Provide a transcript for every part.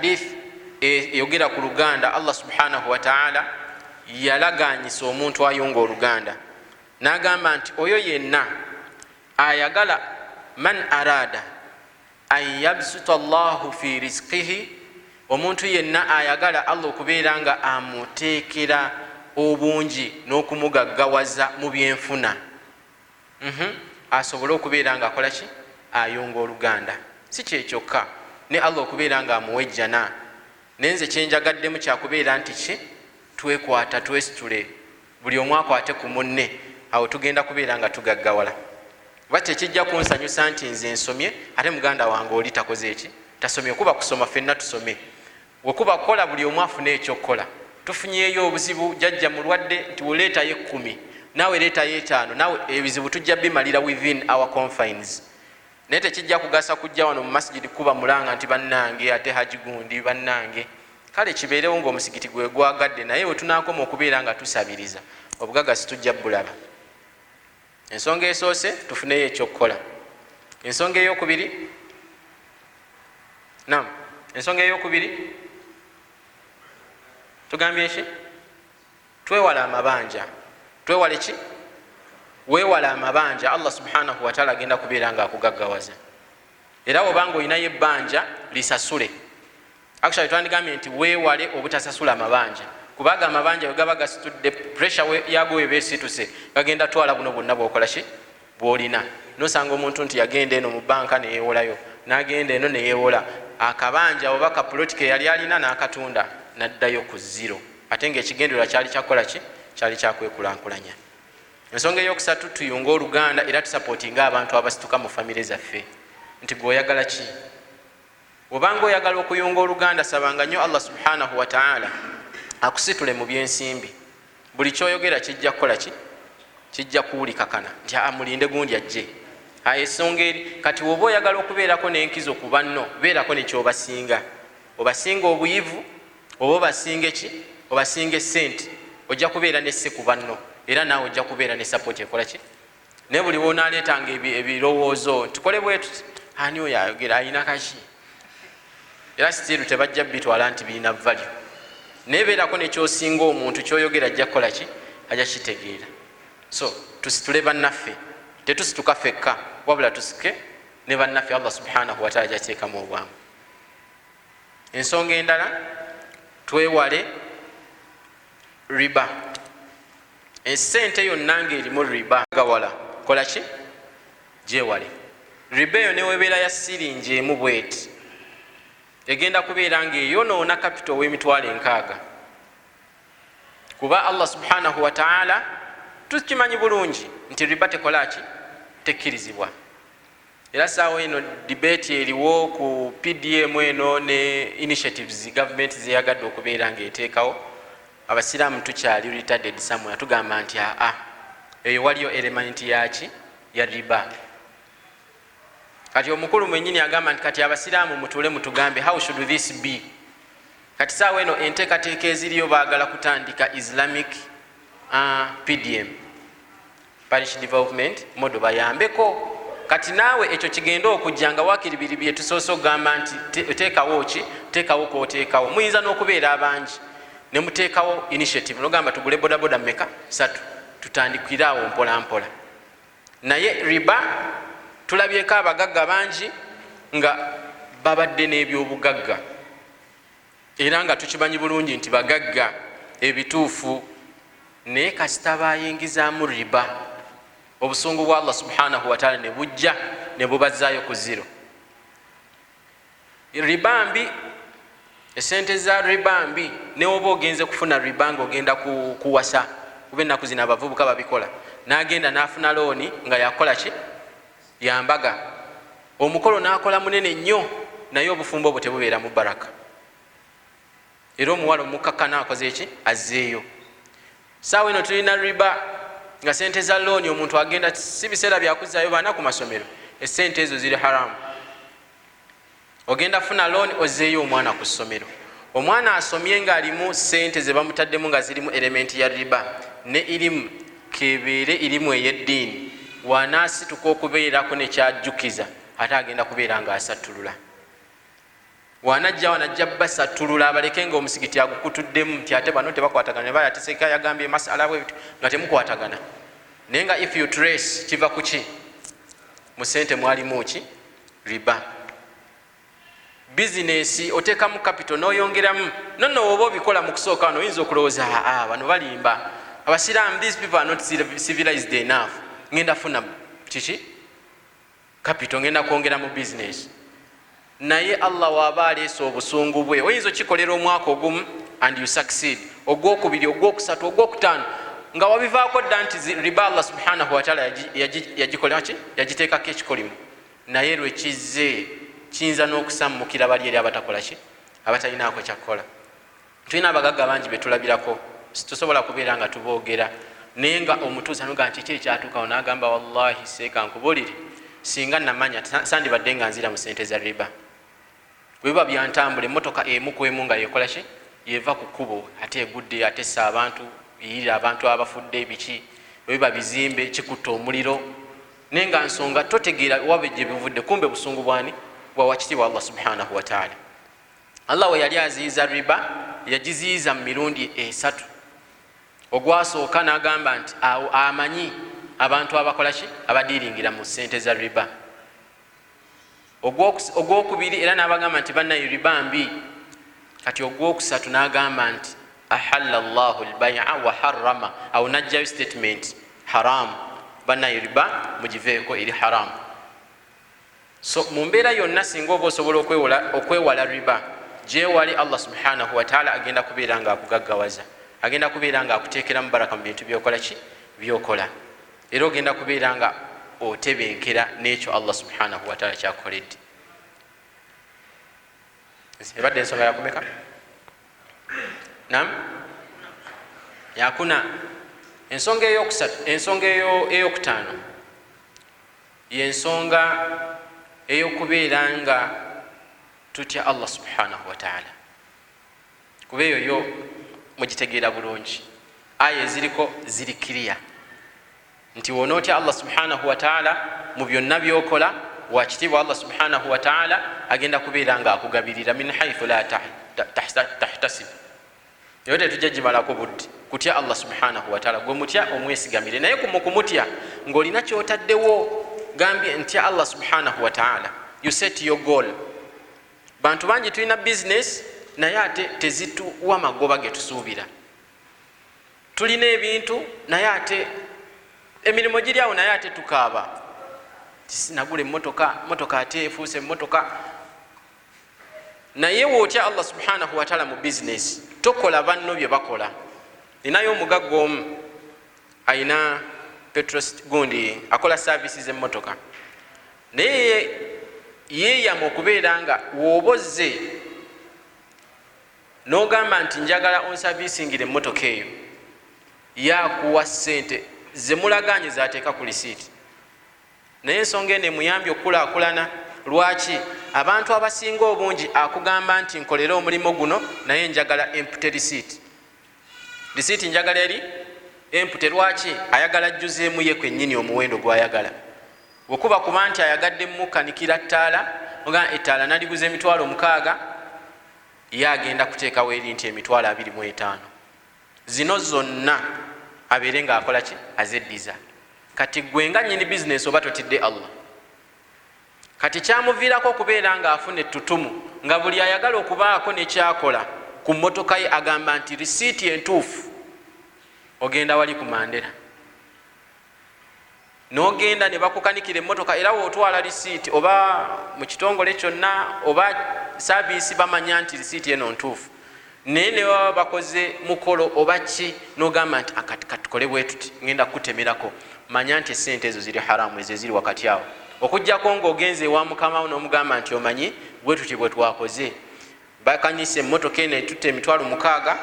hadith eyogera ku luganda Allah subhanahu wa ta'ala yalaganyisa omuntu ayunga oluganda n'agamba nti oyo yenna ayagala man arada an yabsuta Allahu fi rizqihi, omuntu yenna ayagala Allah okubeera nga amuteekera obungi n'okumugaggawaza mu byenfuna asobole okubeera nga akola ki ayunga oluganda. Si kyekyokka ne Allah okubeera nga amuwejjana, nenze kyenjagaddemu kyakubeera nti ki twekwata twesitule buli omu akwate ku munne, awo tugenda kubeera nga tugaggawala. Bati ekijja kunsanyusa nti nze nsomye ate muganda wange oli takoze eki tasomye. Kuba kusoma ffenna tusome, wekuba kukola buli omu afune ekyokukola. Tufunyeeyo obuzibu, jjajja mulwadde nti wuleetayo 10 naawe leetayo 5, naawe ebizibu tujja bimalira within our confines. Naye tekijja kugasa kujja wano mu masjidi kuba mulanga nti bannange ate haji gundi bannange. Kale kibeerewo ng'omusigiti gwe gwagadde, naye we tunaakoma okubeera nga tusabiriza obugagga situjja bulaba. Ensonga esoose tufuneyo ekyokukola. Ensonga ey'okubiri, naam, ensonga ey'okubiri tugambye ki? Twewala amabanja. Twewale ki? Weewala amabanja. Allah subhanahu wa ta'ala agenda kubeera nga akugaggawaza. Era obanga olinayo ebbanja lisasule. Actually twandigambye nti weewale obutasasula amabanja, kubaga amabanja we gaba gasitudde pressure yago webesituse gagenda twala buno bwonna bwokola ki bwolina. Nosanga omuntu nti yagenda eno mu banka neyeewolayo, n'agenda eno neyeewola, akabanja oba kapulotike yali alina n'akatunda n'addayo ku zero, ate ng'ekigendera kyali kyakola ki kyali kyakwekulaakulanya. Ensonga ey'okusatu tuyunga oluganda era tusapootinga abantu abasituka mu famire zaffe nti gweoyagala ki. Obanga oyagala okuyunga oluganda sabanga nnyo Allah subhanahu wa ta'ala akusitule mu byensimbi. Buli kyoyogera kijja kukola ki kijja kuwulikakana nti mulinde gundi ajje. Ensonga eri kati woba oyagala okubeerako n'enkizo ku banno, beerako nekyobasinga. Obasinga obuyivu oba obasinga ki obasinga essente, ojja kubeera nesse ku banno era naawe ojja kubeera ne support ekola ki. Ne buli woonaleetanga ebirowoozo tukole bwe tuti ani oyo ayogera ayina kaki, era sitiru tebajja bitwala nti birina value. Nebeerako nekyosinga omuntu kyoyogera ajja kukola ki ajja kitegeera. So tusitule bannaffe, tetusituka ffekka wabula tusike ne bannaffe Allah subhanahu wa ta'ala jateekamu obwamu. Ensonga endala twewale riba. Essente yonna ng'erimu riba gawala kola ki gyewale. Riba eyo newebeera ya siringi emu bweti egenda kubeera ng'eyonoona capital w'emitwalo 6, kuba Allah subhanahu wa ta'ala tukimanyi bulungi nti riba tekola ki tekkirizibwa. Era saawa eno debate eriwo ku PDM eno ne initiatives government zeyagadde okubeera ng'eteekawo, abasiraamu tukyali retarded somewhere, tugamba nti eyo waliyo element yaki ya riba. Kati omukulu mwennyini agamba nti kati abasiraamu mutule mutugambe how should this be. Kati saawa eno enteekateeka eziriyo baagala kutandika Islamic PDM, Parish Development Model, bayambeko. Kati naawe ekyo kigenda okujja nga wakiribiri bye tusoose okugamba nti teekawo ki teekawo kooteekawo. Muyinza n'okubeera abangi ne muteekawo initiative nogamba tugule bodaboda mmeka 3 tutandikire awo mpola mpola. Naye riba tulabyeko abagagga bangi nga babadde n'ebyobugagga era nga tukimanyi bulungi nti bagagga ebituufu, naye kasita bayingizaamu riba obusungu bwa Allah subhanahu wa ta'ala ne bujja ne bubazaayo ku zero. Riba mbi, esente za riba mbi. Ne oba ogenze kufuna riba ng'ogenda kuwasa, kuba ennaku zino abavubuka babikola, n'agenda n'afuna looni nga yakola ki yambaga, omukolo n'akola munene nnyo naye obufumbo obwo tebubeera mu baraka. Era omuwala omukkakana akoze eki azzeeyo. Saawa eno tulina riba nga sente za looni omuntu agenda si biseera byakuzaayo baana ku masomero, essente ezo ziri haramu. Ogenda funa looni ozzeeyo omwana ku ssomero. Omwana asomye ng'alimu sente ze bamutaddemu nga zirimu elementi ya riba ne irimu kebeere irimu ey'eddiini, wanaasituka okubeerako nekyajjukiza ate agenda kubeera ng'asattulula. wanajja basatulula abaleke nga omusigiti agukutuddemu nti ate bano tebakwatagana ne bayatiseka yagambye masala bwebityo nga temukwatagana naye nga if you trace kiva kuki mu sente mwalimu ki riba. Bizinesi otekamu capital noyongeramu nono oba obikola mu kusooka wano oyinza okulowooza bano balimba abasiraamu, these people are not civilized enough, ngenda funa kiki capital ngenda kwongera mu business. Naye Allah waba aleese obusungu bwe oyinza okikolera omwaka ogumu and you succeed, ogwokubiri, ogwokusatu, ogwokutaano nga wabivaako dda nti riba Allah subhanahu wa ta'ala yagikola ki yagiteekako ekikolimu. Naye lwekizze kiyinza n'okusammukira bali eri abatakola ki abatalinaako kyakukola. Tulina abagagga bangi betulabirako tusobola kubeera nga tuboogera naye nga omutuuza noga nti kiki ekyatuukawo n'agamba wallahi seeka nkubulire singa namanya sandibadde nga nzira mu sente za riba. Bwe biba byantambula emmotoka emu ku emu nga yekola ki yeva ku kkubo ate egudde ate essa abantu yirira abantu abafudde biki, bwe biba bizimbe kikutta omuliro naye nga nsonga totegeera wabe gye bivudde, kumbe busungu bwani bwa wakitiibwa Allah subhanahu wa ta'ala. Allah we yali aziyiza riba yagiziyiza mu mirundi esatu. Ogwasooka n'agamba nti awo amanyi abantu abakola ki abadiiringira mu sente za riba. Ogwokubiri era n'abagamba nti bannayo riba mbi. Kati ogwokusatu n'agamba nti ahalla Allahu al-bay'a wa harrama, awo najjayo statement haramu, bannayo riba mugiveeko eri haramu. So mu mbeera yonna singa oba osobola okwewala riba gyewali Allah subhanahu wa ta'ala agenda kubeera nga akugaggawaza, agenda kubeera nga akuteekeramu baraka mu bintu byokola ki byokola, era ogenda kubeera nga otebenkera n'ekyo Allah subhanahu wa ta'ala kyakukoledde. Ebadde ensonga yakumeka? Nam? Yakuna. Ensonga eyokusatu, ensonga eyokutaano y'ensonga eyokubeera nga tutya Allah subhanahu wa ta'ala. Kuba eyo mugitegeera bulungi, aya eziriko ziri kiriya nti wonootya Allah subhanahu wa ta'ala mu byonna byokola, wakitiibwa Allah subhanahu wa ta'ala agenda kubeera nga akugabirira min haythu la tahtasib. Eyo tetujja gimalako budde kutya Allah subhanahu wa ta'ala, gwe mutya omwesigamire, naye kumutya ng'olina kyotaddewo gambye ntya Allah subhanahu wa ta'ala. You set your goal. Bantu bangi tulina business naye ate tezituwa magoba getusuubira. Tulina ebintu naye ate emirimu giri awo naye ate tukaaba sinagula emmotoka ate efuuse emmotoka. Naye wootya Allah subhanahu wa ta'ala mu business tokola banno bye bakola. Ninayo omugagga omu ayina petrol gundi akola services emmotoka, naye yeeyama okubeera nga woobozze n'ogamba nti njagala onsavisingire emmotoka eyo, yakuwa ssente zemulaganye zateeka ku lisiiti. Naye ensonga eno emuyambye okukulaakulana. Lwaki? Abantu abasinga obungi akugamba nti nkolera omulimu guno naye njagala empty receipt. Receipt njagala eri empty. Lwaki? Ayagala ajjuzeemu ye kwennyini omuwendo gw'ayagala. Wekuba kuba nti ayagadde mukanikira ttaala, oga ettaala naliguza emitwalo 6, ye agenda kuteekawo eri nti emitwalo 25. Zino zonna abeere nga akola ki azeddiza. Kati gwe nga nnyini bizinesi oba totidde Allah. Kati kyamuviirako okubeera nga afuna ettutumu nga buli ayagala okubaako nekyakola ku mmotoka ye agamba nti risiiti entuufu. Ogenda wali ku Mandera n'ogenda ne bakukanikira emmotoka, era wootwala risiiti oba mu kitongole kyonna oba saabiisi bamanya nti risiiti eno ntuufu, naye ne baba bakoze mukolo oba ki n'ogamba nti katukole bwe tuti ngenda kutemerako, manya nti essente ezo ziri haramu, ezo ziri wakati awo. Okujjako ng'ogenze ewa mukama wo n'omugamba nti omanyi bwe tuti bwe twakoze, bakanyisa emmotoka eno etutte emitwalo 6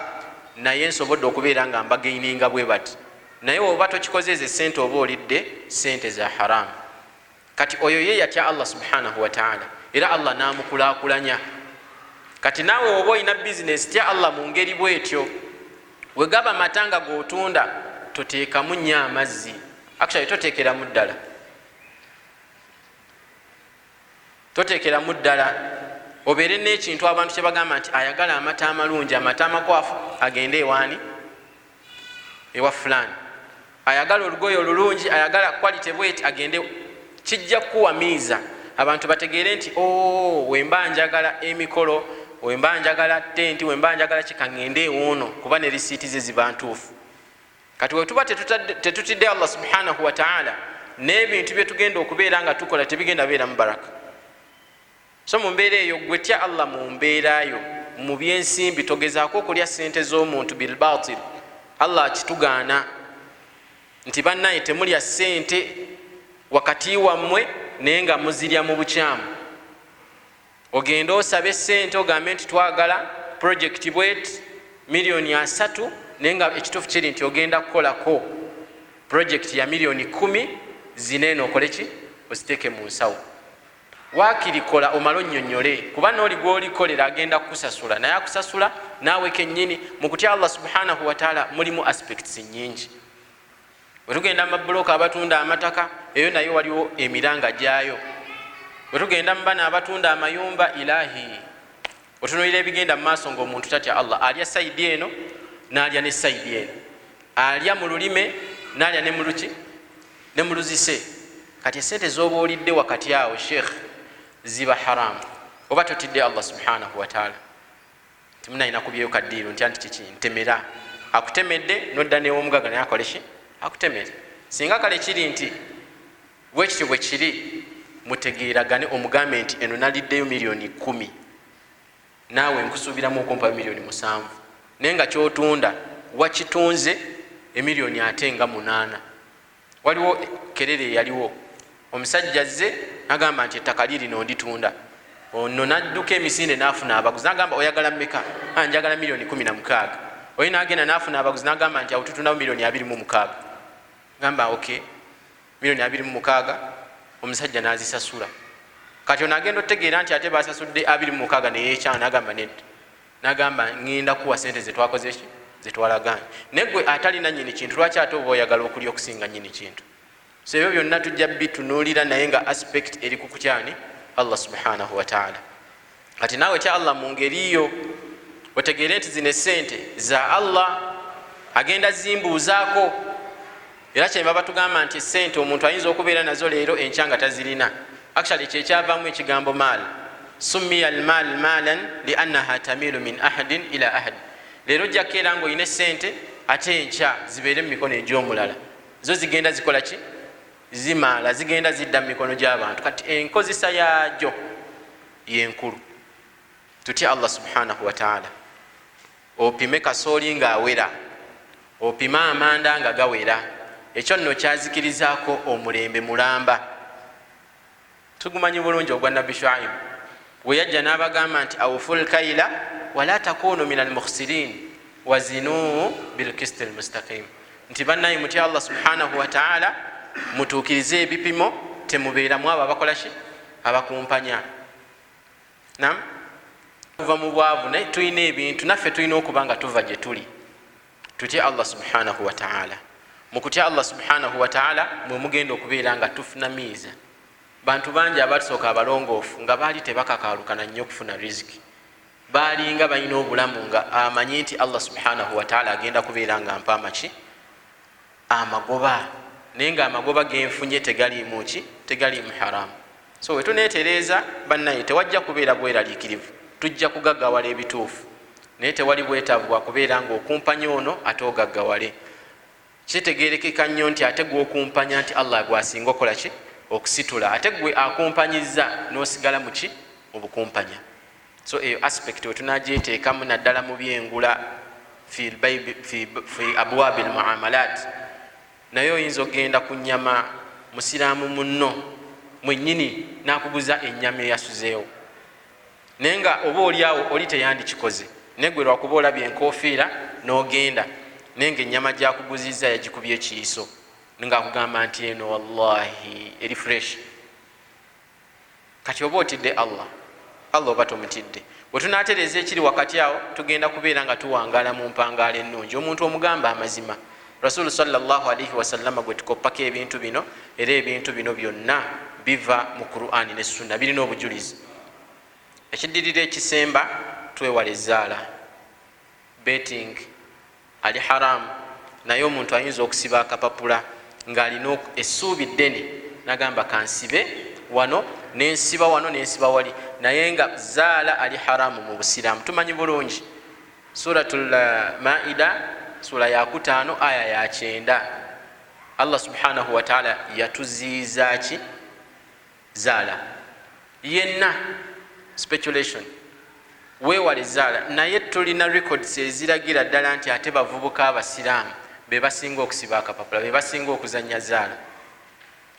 naye nsobodde okubeera nga mbagaininga bwe bati. Naye oba tokikoze ezo essente oba olidde ssente za haramu. Kati oyo ye yatya Allah subhanahu wa ta'ala, era Allah n'amukulaakulanya. Kati naawe oba olina bizinesi tya Allah mu ngeri bw'etyo. We gaba matanga g'otunda toteekamu nnyo amazzi, actually toteekeramu ddala, toteekeramu ddala. obeere n'ekintu abantu kye bagamba nti ayagala amata amalungi, amata amakwafu, agende ewaani ewa fulani. Ayagala olugoye olulungi, ayagala quality bwet, agende. Kijja kuwamiiza abantu bategeere nti wemba njagala emikolo, wemba njagala tenti, wemba njagala kikangende ewoono, kuba ne risiiti ze ziba ntuufu. Kati wetuba tetutidde Allah subhanahu wa ta'ala, n'ebintu bye tugenda okubeera nga tukola tebigenda beera mu baraka. So mu mbeera eyo gwe tya Allah mu mbeera yo, mu byensimbi togezaako okulya ssente z'omuntu bil batil. Allah akitugaana nti bannaye temulya ssente wakati wammwe naye nga muzirya mu bukyamu. Ogenda osabe ssente ogambe nti twagala project bwet miliyoni 3 naye nga ekituufu kiri nti ogenda kukolako project ya miliyoni 10 zineeno okole ki? Oziteeke mu nsawo. Waakirikola omala onnyonnyole, kuba n'oli gw'olikolera agenda kukusasula, naye akusasula naawe kennyini. Mu kutya Allah subhanahu wa ta'ala mulimu aspects nnyingi. Bwe tugenda mu mabulooka abatunda amataka, eyo nayo waliwo emiranga gyayo. Bwe tugenda mu bana abatunda amayumba, ilahi otunuulira ebigenda mu maaso ng'omuntu tatya Allah. Alya sayidi eno n'alya ne sayidi eno, alya mu lulime n'alya ne mu luki ne mu luzise. Kati esente z'oba olidde wakati awo sheikh ziba haramu, oba totidde Allah subhanahu wa ta'ala. Timunayina kubyeyo kaddiiro ntya nti kiki ntemera. Akutemedde nodda n'ew'omugaga naye akole ki? Akutemere. Singa kale kiri nti bwekityo bwe kiri, mutegeeragane omugambe nti eno naliddeyo miliyoni 10, naawe nkusuubiramu okumpa miliyoni 7, naye nga kyotunda wakitunze emiliyoni ate nga 8. Waliwo kerere yaliwo, omusajja azze nagamba nti ettaka lirino nditunda. Ono nadduka emisinde n'afuna abaguzi, nagamba oyagala mmeka? Njagala miliyoni 16. Oyo n'agenda n'afuna abaguzi, nagamba nti awo tutundawo miliyoni 26. Gamba okay, miliyoni 26, omusajja n'azisasula. Kati ono agenda otegeera nti ate basasudde 26 neyeekyana, nagamba nedda, nagamba ngenda kuwa sente zetwakoze ki zetwalaganye. Negwe atalina nyini kintu, lwaki ate oba oyagala okulya okusinga nyini kintu? So ebyo byonna tujja bitunuulira naye nga aspect eri ku kutyani Allah subhanahu wa ta'ala. Kati naawe kya Allah mu ngeri yo otegeere nti zino sente za Allah agenda zimbuuzaako. Era kyemba batugamba nti sente omuntu ayinza okubeera nazo leero enkya nga tazirina. Actually kyekyavaamu ekigambo maal. Summiya almaal maalan liannaha tamilu min ahadin ila ahad. Leero ojjako era ng'olina sente ate enkya zibeere mu mikono egy'omulala, zo zigenda zikola ki? Zimaala, zigenda zidda mu mikono gy'abantu. Kati enkozesa yaajo yenkulu. Tutya Allah subhanahu wa ta'ala. Opime kasooli ng'awera, opime amanda nga gawera, ekyo nno kyazikirizaako omulembe mulamba. Tugumanyi bulungi ogwa Nabbi Shuaib we yajja n'abagamba nti awful kaila wala takunu min almukhsirin wazinu bilkisti almustaqim, nti bannaye mutya Allah subhanahu wa ta'ala, mutuukirize ebipimo, temubeeramu abo abakola ki? Abakumpanya. Nam tuva mu bwavu naye tulina ebintu, naffe tulina okuba nga tuva gye tuli. Tutya Allah subhanahu wa ta'ala. Mu kutya Allah subhanahu wa ta'ala mwe mugenda okubeera nga tufunamiiza. Bantu bangi abatusooka abalongoofu nga baali tebakakaalukana nnyo okufuna riziki, baali nga balina obulamu nga amanyi nti Allah subhanahu wa ta'ala agenda kubeera nga ampa amaki? Amagoba. Naye nga amagoba genfunye tegaliimu ki? Tegaliimu haramu. So wetuneetereeza bannaye tewajja kubeera bweraliikirivu, tujja kugaggawala ebituufu, naye tewali bwetaavu bwa kubeera ng'okumpanya ono ate ogaggawale. Kitegeerekeka nnyo nti ate gw'okumpanya nti Allah gwasinga okola ki? Okusitula, ate gwe akumpanyiza n'osigala mu ki? Mu bukumpanya. So eyo aspect wetunagyeteekamu naddala mu byengula fi abwaabi almuamalat. Naye oyinza ogenda ku nnyama musiraamu munno mwennyini n'akuguza ennyama eyasuzeewo, naye nga oba oliawo oli teyandikikoze, naye gwe lwakuba olabye enkoofiira n'ogenda, naye nga ennyama gyakuguzizza yagikubye ekiyiso ngaakugamba nti eno wallahi eri fresh. Kati oba otidde Allah oba tomutidde. Bwe tunaatereeza ekiri wakati awo tugenda kubeera nga tuwangaala mu mpangaala ennungi. Omuntu omugamba amazima, Rasulu sallallahu alaihi wasallama gwe tukoppako ebintu bino, era ebintu bino byonna biva mu Qur'ani ne Sunna, birina obujulizi. ekiddirira ekisemba twewala ezaala. Betting ali haramu, naye omuntu ayinza okusiba akapapula ng'alina essuubi ddene nagamba kansibe wano nensiba wano nensiba wali, naye nga zaala ali haramu mu busiraamu. Tumanyi bulungi suratul Maida sura ya 5 aya ya 9 Allah subhanahu wa ta'ala yatuziiza ki zaala. Yenna speculation weewale zaala, naye tulina records eziragira ddala nti ate bavubuka abasiraamu be basinga okusiba akapapula, be basinga okuzanya zaala.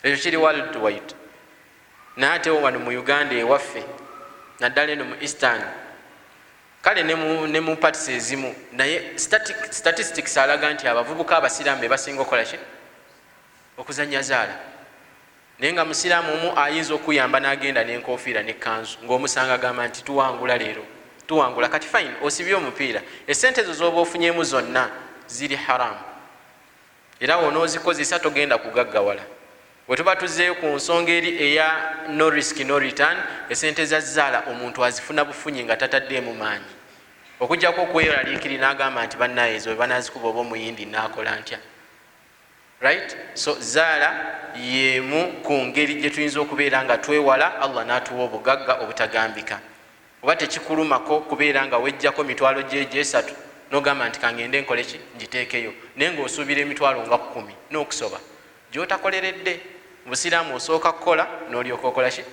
Ekyo kiri world wide, naye ate wano mu Uganda ewaffe naddala eno mu Eastern, kale ne mu parties ezimu, naye statistics alaga nti abavubuka abasiraamu be basinga okukola ki okuzanya zaala. Naye nga musiraamu omu ayinza okuyamba n'agenda n'enkofiira n'ekkanzu ng'omusanga agamba nti tuwangula leero, tuwangula. Kati fine, osibye omupiira, esente ezo z'oba ofunyemu zonna ziri haramu, era onoozikozesa togenda kugaggawala. Bwe tuba tuzzeeyo ku nsonga eri eya no risk no return, esente za zaala omuntu azifuna bufunyi nga tataddeemu maanyi, okuggyako okweyolaliikirira n'agamba nti bannaye ezo banazikuba oba omuyindi naakola ntya. Right? So zaala yemu ku ngeri gye tuyinza okubeera nga twewala Allah n'atuwa obugagga obutagambika. Oba tekikulumako kubeera nga wejjako mitwalo gy'esatu n'ogamba nti kangende nkole ki ngiteekeyo, naye ng'osuubira emitwalo nga 10 n'okusoba gy'otakoleredde. Mu busiraamu osooka kukola n'olyoka okola ki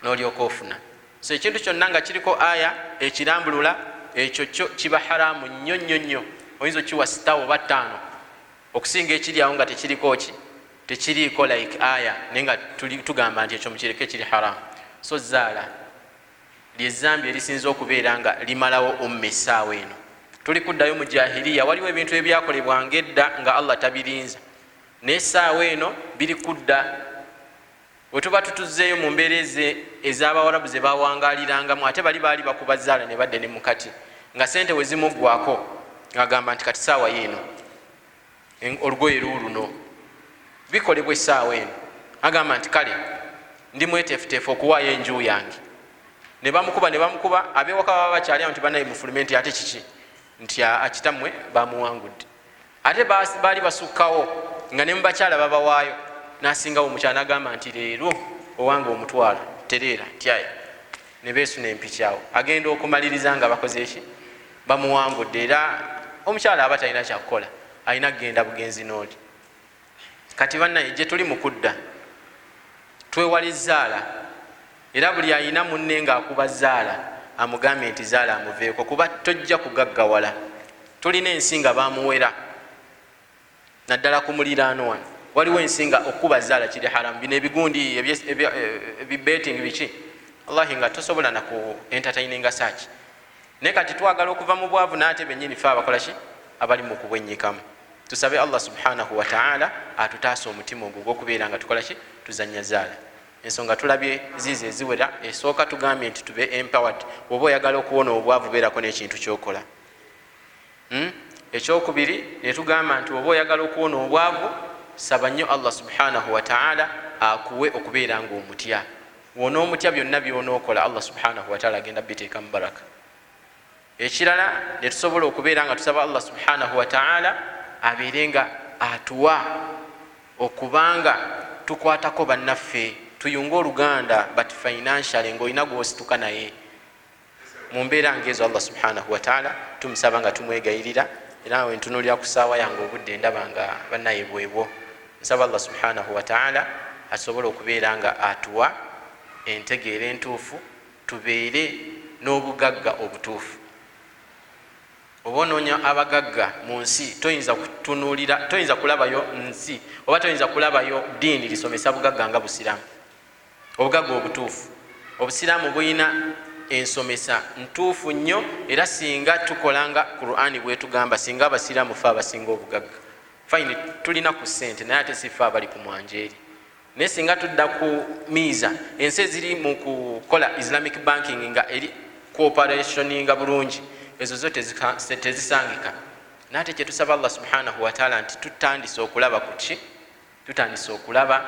n'olyoka ofuna. So ekintu kyonna nga kiriko aya ekirambulula ekyo kyo kiba haramu nnyo nnyo nnyo. Oyinza okiwa 6 oba 5 okusinga ekiri awo nga tekiriko ki tekiriiko like aya, naye nga tugamba nti ekyo mukireke kiri haramu. So zaala lyezambi erisinza okubeera nga limalawo essaawa eno. Tuli kuddayo mu jahiliya, waliwo ebintu ebyakolebwanga edda nga Allah tabirinza, n'essaawa eno biri kudda. Bwe tuba tutuzzeeyo mu mbeera ez'Abawarabu ze bawangaalirangamu, ate bali baali bakuba zaala ne badde ne mukati nga sente we zimuggwako ng'agamba nti kati saawa yeeno olugoye luuluno bikolebwa essaawa eno, agamba nti kale ndi mweteefuteefu okuwaayo enju yange. Ne bamukuba abewaka baba bakyali awo nti bannaye mufulume nti ate kiki nti akitammwe bamuwangudde. Ate baali basukkawo nga ne mubakyala babawaayo, n'asingawo omukyala n'agamba nti leero owange omutwala tereera tyaye, ne beesuna empikyawo agenda okumaliriza nga bakoze eki bamuwangudde. Era omukyala aba talina kyakukola, alina kugenda bugenzi n'oli. Kati bannaye gye tuli mu kudda twewala ezzaala, era buli alina munne ng'akuba zaala amugambye nti zaala amuveeko, kuba tojja kugaggawala. Tulina ensi nga bamuwera naddala ku muliraano wano, waliwo ensi nga okuba zaala kiri haramu. Bino ebigundi ebibeting biki Allahi nga tosobola na ku entertaininga saaki. Naye kati twagala okuva mu bwavu n'ate bennyini fe abakola ki abali mu kubwennyikamu. Tusabe Allah subhanahu wa ta'ala atutaasa omutima ogwo gw'okubeera nga tukola ki tuzanya zaala. Ensonga tulabye ziizo eziwera, esooka tugambye nti tube empowered. Bw'oba oyagala okuwona obwavu beerako n'ekintu ky'okola. Ekyokubiri ne tugamba nti bw'oba oyagala okuwona obwavu saba nnyo Allah subhanahu wa ta'ala akuwe okubeera ng'omutya. W'onoomutya byonna by'onookola Allah subhanahu wa ta'ala agenda biteeka mu baraka. Ekirala ne tusobola okubeera nga tusaba Allah subhanahu wa ta'ala abeere nga atuwa okubanga tukwatako bannaffe, tuyunga oluganda but financially ng'olina gw'osituka naye mu mbeera ng'ezo. Allah subhanahu wa ta'ala tumusaba nga tumwegayirira, era we ntunuulira ku ssaawa yange obudde ndaba nga bannaye bwebwo. Nsaba Allah subhanahu wa ta'ala asobole okubeera nga atuwa entegeera entuufu, tubeere n'obugagga obutuufu. Oba onoonya abagagga mu nsi toyinza kutunuulira, toyinza kulabayo nsi oba toyinza kulabayo ddiini lisomesa bugagga nga busiraamu. Obugagga obutuufu, obusiraamu buyina ensomesa ntuufu nnyo, era singa tukolanga Qur'ani bwetugamba, singa abasiraamu fe abasinga obugagga. Fine, tulina ku ssente naye ate si fe abali ku mwanjeeri. Naye singa tudda ku miiza, ensi eziri mu kukola Islamic banking nga eri cooperationinga bulungi, ezo zo tezisangika. Nate kye tusaba Allah subhanahu wa ta'ala nti tutandise okulaba ku ki, tutandise okulaba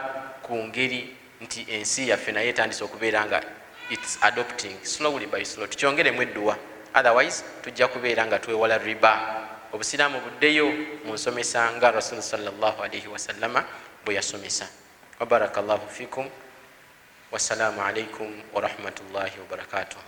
ku ngeri nti ensi yaffe naye etandise okubeera nga it's adopting slowly by slow. Tukyongeremu edduwa, otherwise tujja kubeera nga twewala riba. Obusiraamu buddeyo mu nsomesa nga Rasul sallallahu alaihi wasallama bwe yasomesa. Wa barakallahu fikum. Wassalamu alaikum wa rahmatullahi wa barakatuh.